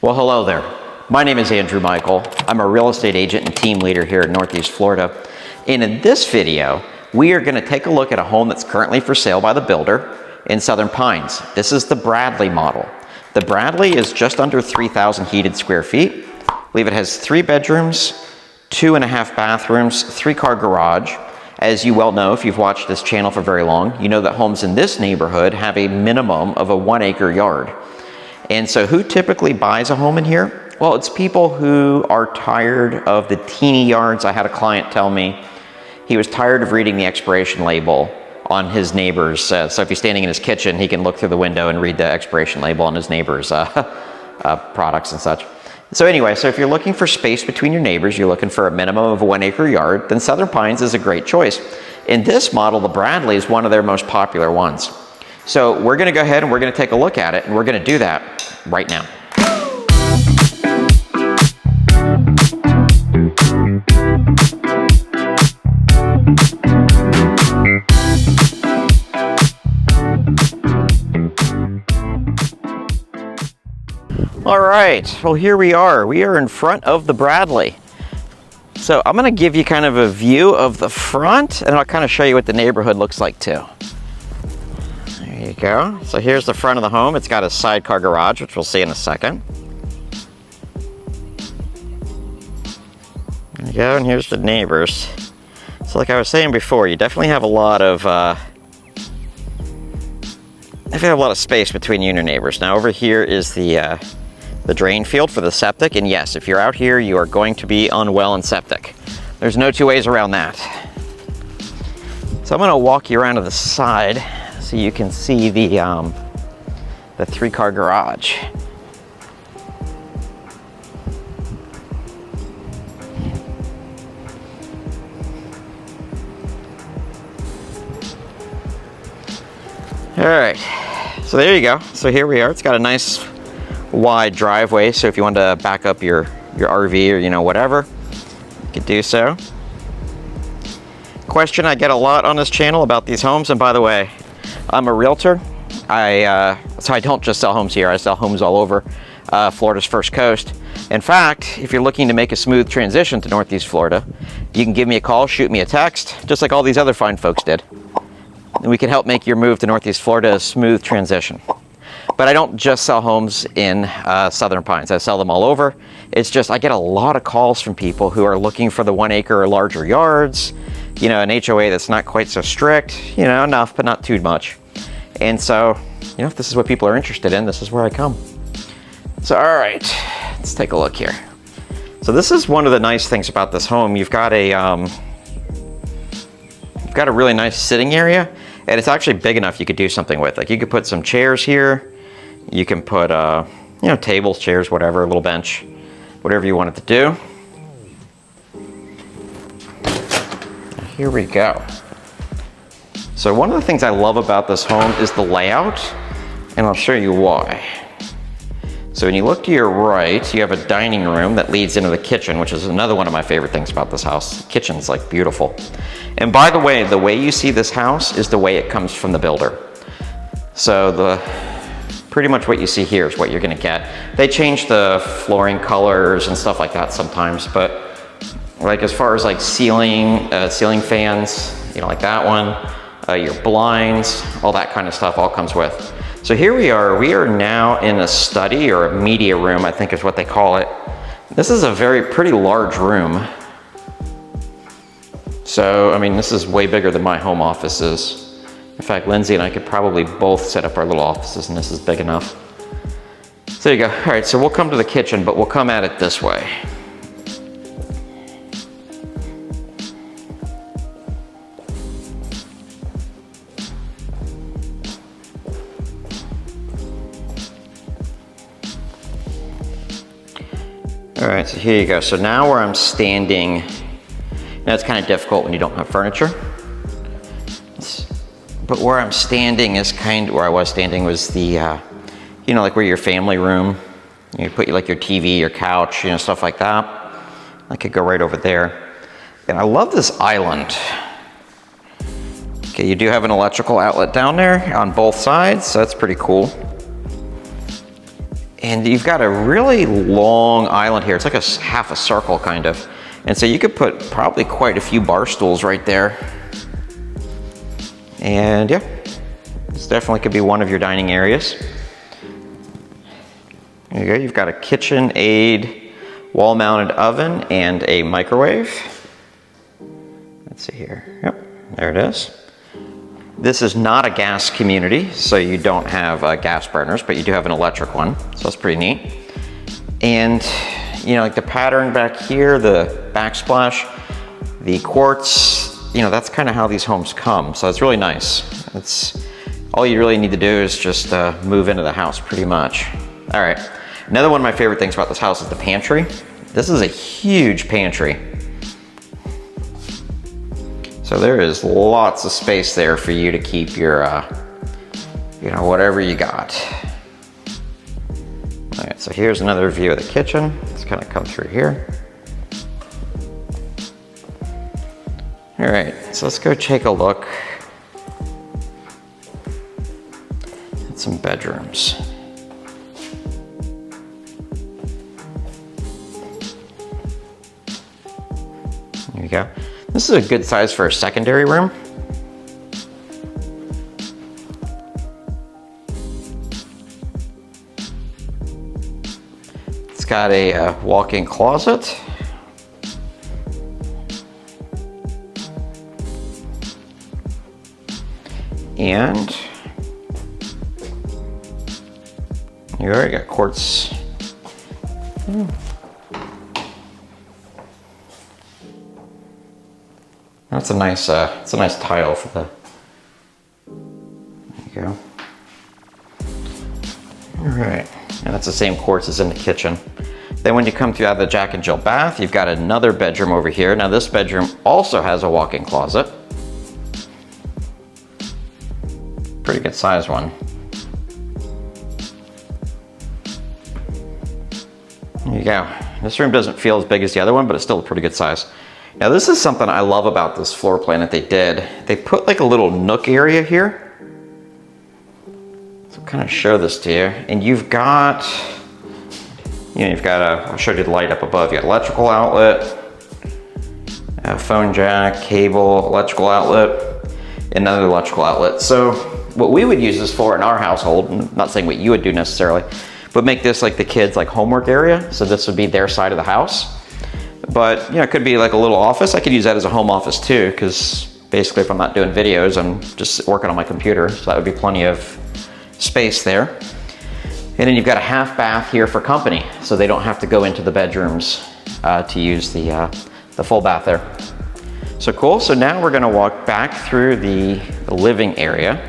Well, hello there. My name is Andrew Michael. I'm a real estate agent and team leader here in Northeast Florida. And in this video, we are going to take a look at a home that's currently for sale by the builder in Southern Pines. This is the Bradley model. The Bradley is just under 3,000 heated square feet. I believe it has 3 bedrooms, 2.5 bathrooms, 3-car garage. As you well know, if you've watched this channel for very long, you know that homes in this neighborhood have a minimum of a 1-acre yard. And so who typically buys a home in here? Well, it's people who are tired of the teeny yards. I had a client tell me he was tired of reading the expiration label on his neighbor's. So if he's standing in his kitchen, he can look through the window and read the expiration label on his neighbor's products and such. So anyway, so if you're looking for space between your neighbors, you're looking for a minimum of a 1-acre yard, then Southern Pines is a great choice. In this model, the Bradley is one of their most popular ones. So we're going to go ahead and we're going to take a look at it, and we're going to do that right now. All right, well, here we are. We are in front of the Bradley. So I'm going to give you kind of a view of the front, and I'll kind of show you what the neighborhood looks like too. There you go. So here's the front of the home. It's got a sidecar garage, which we'll see in a second. There you go, and here's the neighbors. So like I was saying before, you definitely have a lot of space between you and your neighbors. Now over here is the drain field for the septic, and yes, if you're out here, you are going to be on well and septic. There's no two ways around that. So I'm going to walk you around to the side so you can see the 3-car garage. All right, so there you go. So here we are. It's got a nice wide driveway, so if you want to back up your RV or whatever, you could do so. Question I get a lot on this channel about these homes, and by the way, I'm a realtor. So I don't just sell homes here, I sell homes all over Florida's First Coast. In fact, if you're looking to make a smooth transition to Northeast Florida, you can give me a call, shoot me a text, just like all these other fine folks did. And we can help make your move to Northeast Florida a smooth transition. But I don't just sell homes in Southern Pines. I sell them all over. It's just I get a lot of calls from people who are looking for the 1-acre or larger yards, an HOA that's not quite so strict, enough, but not too much. And so, if this is what people are interested in, this is where I come. So, all right, let's take a look here. So this is one of the nice things about this home. You've got a really nice sitting area, and it's actually big enough you could do something with. Like you could put some chairs here. You can put, tables, chairs, whatever, a little bench, whatever you want it to do. Here we go. So one of the things I love about this home is the layout, and I'll show you why. So when you look to your right, you have a dining room that leads into the kitchen, which is another one of my favorite things about this house. The kitchen's like beautiful. And by the way you see this house is the way it comes from the builder. So pretty much what you see here is what you're gonna get. They change the flooring colors and stuff like that sometimes, but like as far as like ceiling fans, like that one, your blinds, all that kind of stuff all comes with. So here we are now in a study or a media room, I think is what they call it. This is a pretty large room. So, I mean, this is way bigger than my home office is. In fact, Lindsay and I could probably both set up our little offices, and this is big enough. So there you go. All right, so we'll come to the kitchen, but we'll come at it this way. All right, so here you go. So now where I'm standing, now it's kind of difficult when you don't have furniture. But where I'm standing is where I was standing was the, like where your family room, you put like your TV, your couch, stuff like that. I could go right over there. And I love this island. Okay, you do have an electrical outlet down there on both sides, so that's pretty cool. And you've got a really long island here. It's like a half a circle kind of. And so you could put probably quite a few bar stools right there. And yeah, this definitely could be one of your dining areas. There you go, you've got a KitchenAid wall-mounted oven and a microwave. Let's see here, yep, there it is. This is not a gas community, so you don't have gas burners, but you do have an electric one, so that's pretty neat. And you know, like the pattern back here, the backsplash, the quartz, you know, that's kind of how these homes come, so it's really nice. It's all you really need to do is just move into the house pretty much. All right, another one of my favorite things about this house is the pantry. This is a huge pantry. So there is lots of space there for you to keep your, you know, whatever you got. All right, so here's another view of the kitchen. Let's kind of come through here. All right, so let's go take a look at some bedrooms. There you go. This is a good size for a secondary room. It's got a walk-in closet. And you already got quartz. That's a nice, it's a nice tile for the. There you go. All right, and that's the same quartz as in the kitchen. Then when you come through out of the Jack and Jill bath, you've got another bedroom over here. Now this bedroom also has a walk-in closet. Pretty good size one. There you go. This room doesn't feel as big as the other one, but it's still a pretty good size. Now this is something I love about this floor plan that they did. They put like a little nook area here. So I'll kind of show this to you. And you've got, you know, you've got a, I'll show you the light up above. You got electrical outlet, a phone jack, cable, electrical outlet, another electrical outlet. So what we would use this for in our household, I'm not saying what you would do necessarily, but make this like the kids' like homework area. So this would be their side of the house. But you know, it could be like a little office. I could use that as a home office too, because basically if I'm not doing videos, I'm just working on my computer. So that would be plenty of space there. And then you've got a half bath here for company, so they don't have to go into the bedrooms to use the full bath there. So cool, so now we're gonna walk back through the living area.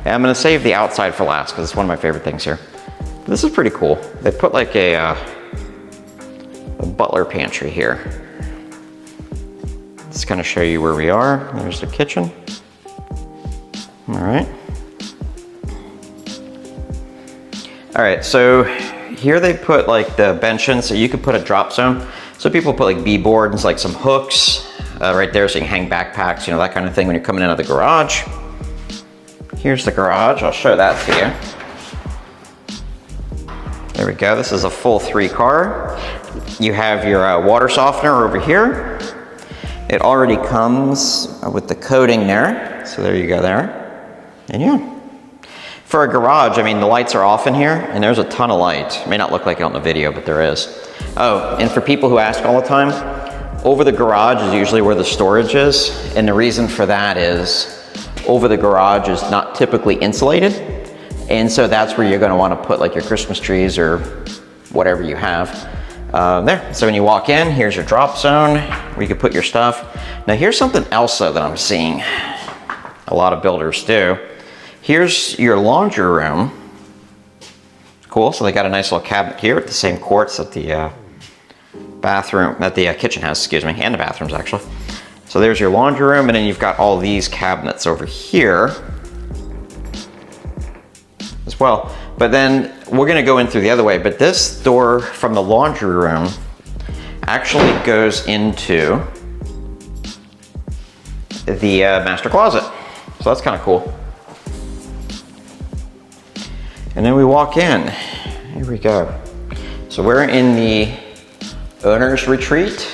And I'm gonna save the outside for last, because it's one of my favorite things here. This is pretty cool. They put like a butler pantry here. Just gonna show you where we are. There's the kitchen. All right. All right, so here they put like the bench in, so you could put a drop zone. So people put like B-boards, like some hooks right there, so you can hang backpacks, you know, that kind of thing when you're coming out of the garage. Here's the garage, I'll show that to you. There we go, this is a full 3-car. You have your water softener over here. It already comes with the coating there. So there you go there. And yeah. For a garage, I mean, the lights are off in here and there's a ton of light. It may not look like it on the video, but there is. Oh, and for people who ask all the time, over the garage is usually where the storage is. And the reason for that is over the garage is not typically insulated. And so that's where you're gonna wanna put like your Christmas trees or whatever you have there. So when you walk in, here's your drop zone where you can put your stuff. Now here's something else though that I'm seeing a lot of builders do. Here's your laundry room. Cool, so they got a nice little cabinet here with the same quartz that the bathroom, that the kitchen has, excuse me, and the bathrooms actually. So there's your laundry room, and then you've got all these cabinets over here as well. But then we're gonna go in through the other way, but this door from the laundry room actually goes into the master closet. So that's kind of cool. And then we walk in Here we go. So we're in the owner's retreat.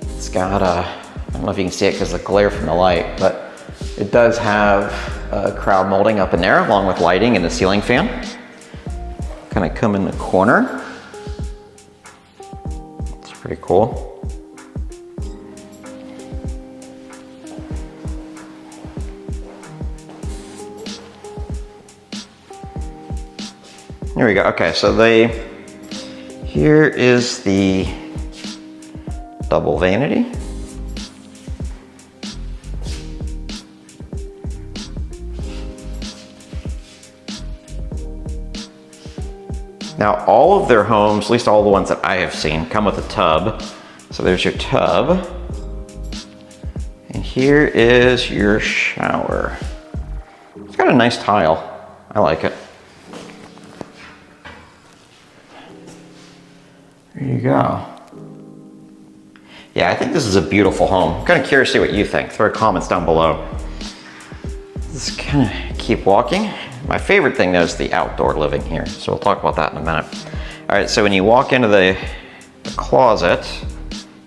It's got I don't know if you can see it because of the glare from the light, but it does have crowd molding up in there along with lighting and a ceiling fan. Kind of come in the corner. It's pretty cool. Here we go. Okay, so here is the double vanity. Now, all of their homes, at least all the ones that I have seen, come with a tub. So there's your tub. And here is your shower. It's got a nice tile. I like it. There you go. Yeah, I think this is a beautiful home. I'm kind of curious to see what you think. Throw comments down below. Let's kind of keep walking. My favorite thing though is the outdoor living here. So we'll talk about that in a minute. All right, so when you walk into the closet,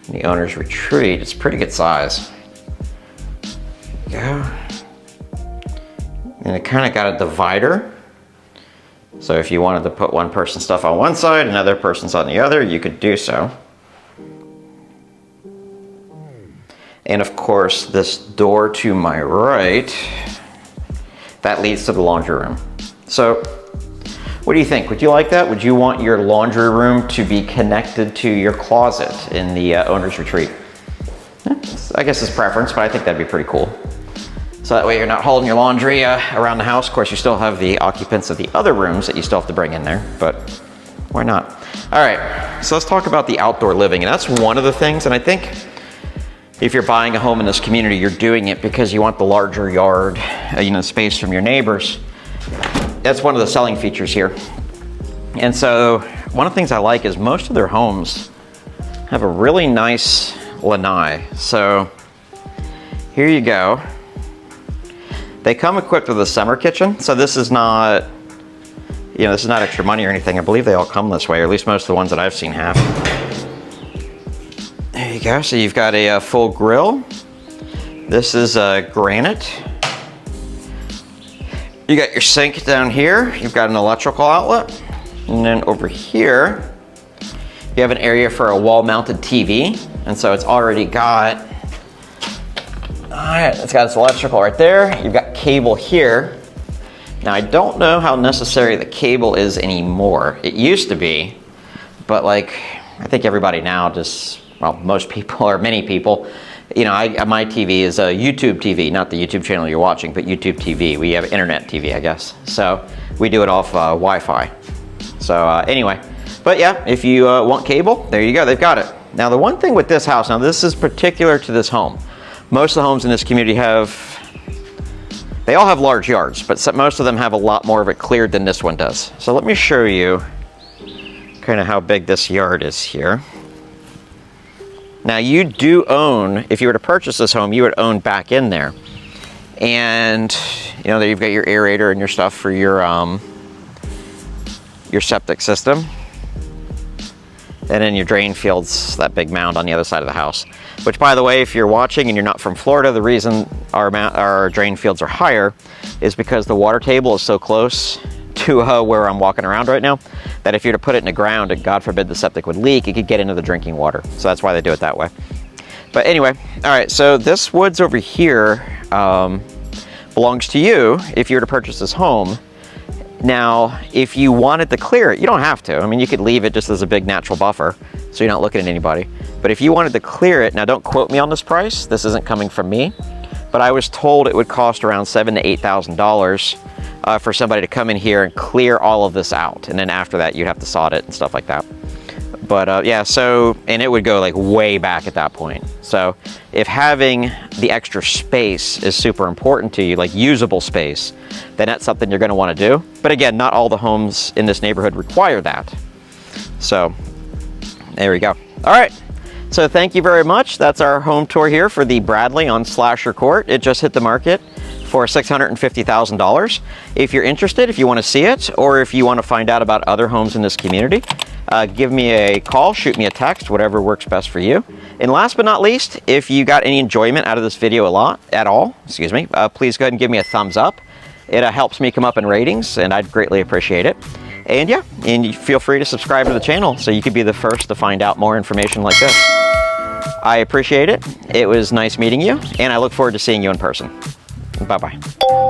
in the owner's retreat, it's pretty good size. There you go. And it kind of got a divider. So if you wanted to put one person's stuff on one side, another person's on the other, you could do so. And of course, this door to my right, that leads to the laundry room. So what do you think? Would you like that? Would you want your laundry room to be connected to your closet in the owner's retreat? I guess it's preference, but I think that'd be pretty cool. So that way you're not holding your laundry around the house. Of course, you still have the occupants of the other rooms that you still have to bring in there, but why not? All right, so let's talk about the outdoor living. And that's one of the things, and I think if you're buying a home in this community, you're doing it because you want the larger yard, space from your neighbors. That's one of the selling features here. And so one of the things I like is most of their homes have a really nice lanai. So here you go. They come equipped with a summer kitchen. So this is not, this is not extra money or anything. I believe they all come this way, or at least most of the ones that I've seen have. There you go. So you've got a full grill. This is granite. You got your sink down here. You've got an electrical outlet. And then over here, you have an area for a wall-mounted TV. And so it's already got, it's got its electrical right there. You've got cable here. Now I don't know how necessary the cable is anymore. It used to be, but I think everybody now just, well, most people or many people, my TV is a YouTube TV, not the YouTube channel you're watching, but YouTube TV. We have internet TV, I guess. So we do it off Wi-Fi. So anyway, but yeah, if you want cable, there you go, they've got it. Now the one thing with this house, now this is particular to this home. Most of the homes in this community they all have large yards, but most of them have a lot more of it cleared than this one does. So let me show you kind of how big this yard is here. Now you do own, if you were to purchase this home, you would own back in there. And there you've got your aerator and your stuff for your septic system. And then your drain field's that big mound on the other side of the house. Which, by the way, if you're watching and you're not from Florida, the reason our drain fields are higher is because the water table is so close to where I'm walking around right now, that if you were to put it in the ground and God forbid the septic would leak, it could get into the drinking water. So that's why they do it that way. But anyway, all right, so this woods over here belongs to you if you were to purchase this home. Now, if you wanted to clear it, you don't have to. I mean, you could leave it just as a big natural buffer so you're not looking at anybody. But if you wanted to clear it, now don't quote me on this price, this isn't coming from me, but I was told it would cost around $7,000 to $8,000 for somebody to come in here and clear all of this out. And then after that, you'd have to sod it and stuff like that. But yeah, so, and it would go way back at that point. So if having the extra space is super important to you, usable space, then that's something you're gonna wanna do. But again, not all the homes in this neighborhood require that. So there we go. All right, so thank you very much. That's our home tour here for the Bradley on Slasher Court. It just hit the market for $650,000. If you're interested, if you want to see it, or if you want to find out about other homes in this community, give me a call, shoot me a text, whatever works best for you. And last but not least, if you got any enjoyment out of this video please go ahead and give me a thumbs up. It helps me come up in ratings, and I'd greatly appreciate it. And yeah, and you feel free to subscribe to the channel so you could be the first to find out more information like this. I appreciate it. It was nice meeting you, and I look forward to seeing you in person. Bye-bye.